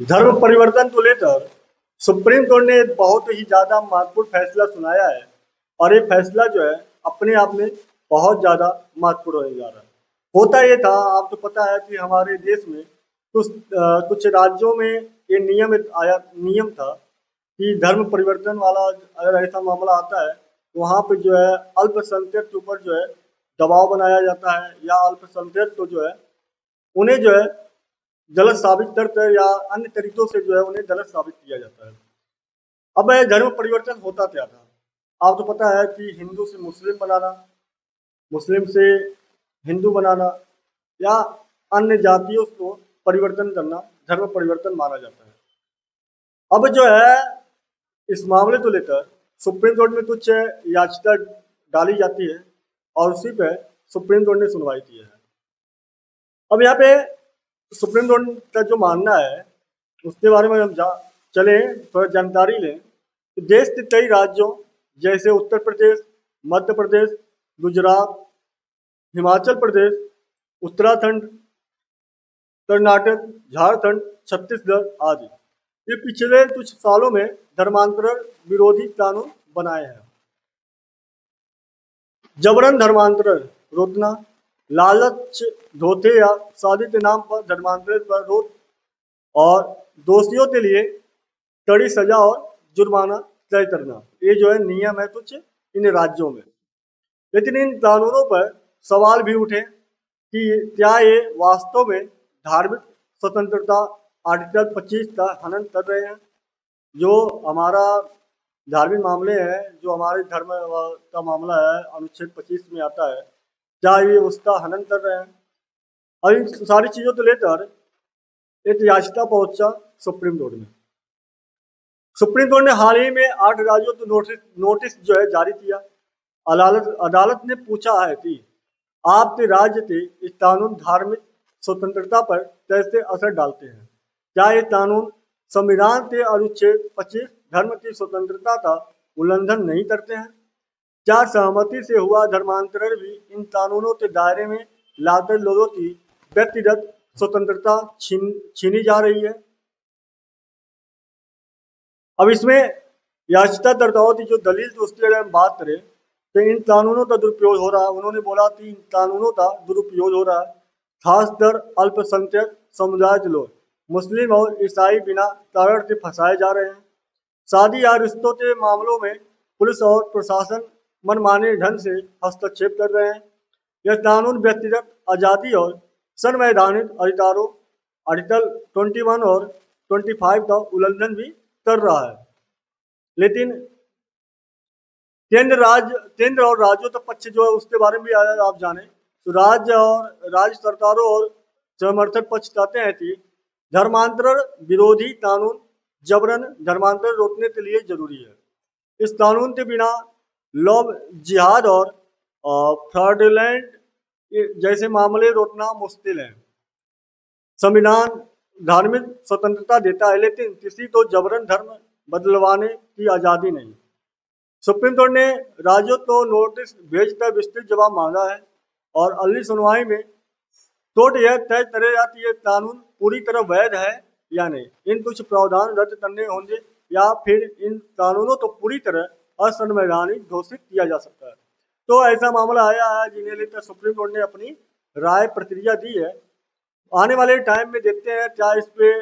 धर्म परिवर्तन को लेकर सुप्रीम कोर्ट ने बहुत ही ज्यादा महत्वपूर्ण फैसला सुनाया है और ये फैसला जो है अपने आप में बहुत ज्यादा महत्वपूर्ण होने जा रहा है। होता ये था, आपको पता है कि हमारे देश में कुछ राज्यों में ये नियम था कि धर्म परिवर्तन वाला अगर ऐसा मामला आता है तो वहाँ पे जो है अल्पसंख्यक के ऊपर जो है दबाव बनाया जाता है, या अल्पसंख्यक को जो है उन्हें जो है गलत साबित करके या अन्य तरीकों से जो है उन्हें गलत साबित किया जाता है। अब यह धर्म परिवर्तन होता क्या था? आपको पता है कि हिंदू से मुस्लिम बनाना, मुस्लिम से हिंदू बनाना या अन्य जातियों को परिवर्तन करना धर्म परिवर्तन माना जाता है। अब जो है इस मामले को लेकर सुप्रीम कोर्ट में कुछ याचिका डाली जाती है और उसी पे सुप्रीम कोर्ट ने सुनवाई की है। अब यहाँ पे सुप्रीम कोर्ट का जो मानना है उसके बारे में हम चले थोड़ा जानकारी लें। तो देश के कई राज्यों जैसे उत्तर प्रदेश, मध्य प्रदेश, गुजरात, हिमाचल प्रदेश, उत्तराखंड, कर्नाटक, झारखंड, छत्तीसगढ़ आदि ये पिछले कुछ सालों में धर्मांतरण विरोधी कानून बनाए हैं। जबरन धर्मांतरण रोकना, लालच, धोखे या शादी के नाम पर धर्मांतरण पर रोक और दोषियों के लिए कड़ी सजा और जुर्माना तय करना, ये जो है नियम है कुछ इन राज्यों में। लेकिन इन कानूनों पर सवाल भी उठे कि क्या ये वास्तव में धार्मिक स्वतंत्रता आर्टिकल 25 का हनन कर रहे हैं। जो हमारा धार्मिक मामले हैं, जो हमारे धर्म का मामला है, अनुच्छेद 25 में आता है, क्या ये उसका हनन कर रहे हैं? और इन सारी चीजों को लेकर एक याचिका पहुंचा सुप्रीम कोर्ट में। सुप्रीम कोर्ट ने हाल ही में 8 राज्यों को नोटिस जो है जारी किया। अदालत ने पूछा है कि आपके राज्य के इस कानून धार्मिक स्वतंत्रता पर कैसे असर डालते हैं। क्या ये कानून संविधान के अनुच्छेद 25 धर्म की स्वतंत्रता का उल्लंघन नहीं करते हैं? क्या सहमति से हुआ धर्मांतरण भी इन कानूनों के दायरे में लाकर लोगों की व्यक्तिगत स्वतंत्रता छीनी जा रही है? अब इसमें याचिकाकर्ताओं की जो दलील थी उसकी अगर हम बात करें तो इन कानूनों का दुरुपयोग हो रहा है। उन्होंने बोला कि इन कानूनों का दुरुपयोग हो रहा है, खासकर अल्पसंख्यक समुदाय के लोग मुस्लिम और ईसाई बिना कारण से फंसाए जा रहे हैं। शादी या रिश्तों के मामलों में पुलिस और प्रशासन मनमाने ढंग से हस्तक्षेप कर रहे हैं। यह कानून व्यक्तिगत आज़ादी और संवैधानिक अधिकारों आर्टिकल 21 और 25 का उल्लंघन भी कर रहा है। लेकिन केंद्र और राज्यों का पक्ष जो है उसके बारे में भी आप जाने तो राज्य सरकारों और समर्थक पक्ष कहते हैं कि धर्मांतरण विरोधी कानून जबरन धर्मांतरण रोकने के लिए जरूरी है। इस कानून के बिना लव जिहाद और फ्रॉडलेंट जैसे मामले रोकना मुश्किल है। संविधान धार्मिक स्वतंत्रता देता है लेकिन किसी को जबरन धर्म बदलवाने की आज़ादी नहीं। सुप्रीम कोर्ट ने राज्यों को नोटिस भेजकर विस्तृत जवाब मांगा है और अगली सुनवाई में कोर्ट यह तय करेगा कि यह कानून पूरी तरह वैध है या नहीं। इन कुछ प्रावधान रद्द करने होंगे या फिर इन कानूनों को पूरी तरह असंवैधानिक घोषित किया जा सकता है। तो ऐसा मामला आया है जिन्हें लेकर सुप्रीम कोर्ट ने अपनी राय प्रक्रिया दी है। आने वाले टाइम में देखते हैं क्या इस पे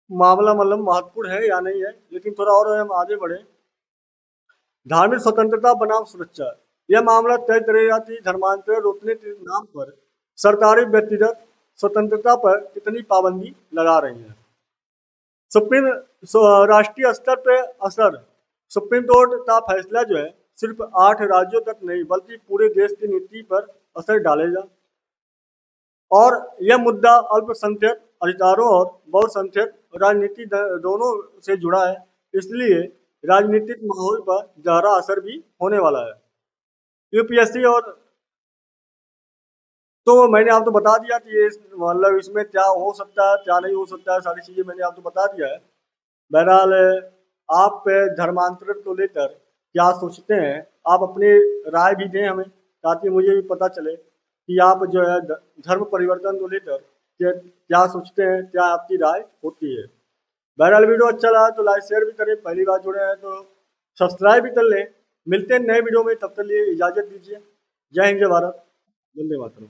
मामला मतलब महत्वपूर्ण है या नहीं है। लेकिन थोड़ा और हम आगे बढ़े, धार्मिक स्वतंत्रता बनाम सुरक्षा, यह मामला तय करेगा कि धर्मांतरण रोकने के नाम पर सरकारें व्यक्तिगत स्वतंत्रता पर कितनी पाबंदी लगा रही है। राष्ट्रीय स्तर पर असर, सुप्रीम कोर्ट का फैसला जो है सिर्फ 8 राज्यों तक नहीं बल्कि पूरे देश की नीति पर असर डालेगा। और यह मुद्दा अल्पसंख्यक अधिकारों और बहुसंख्यक राजनीति दोनों से जुड़ा है, इसलिए राजनीतिक माहौल पर गहरा असर भी होने वाला है। यूपीएससी और तो मैंने आपको बता दिया कि ये मतलब इसमें क्या हो सकता है क्या नहीं हो सकता है, सारी चीजें मैंने आपको बता दिया है। बहरहाल आप धर्मांतरण को लेकर क्या सोचते हैं, आप अपनी राय भी दें हमें ताकि मुझे भी पता चले कि आप जो है धर्म परिवर्तन को लेकर क्या सोचते हैं, क्या आपकी राय होती है। बहरहाल वीडियो अच्छा लगा तो लाइक शेयर भी करें, पहली बार जुड़े हैं तो सब्सक्राइब भी कर लें। मिलते हैं नए वीडियो में, तब तक लिए इजाज़त दीजिए। जय हिंद, जय भारत, वंदे मातरम।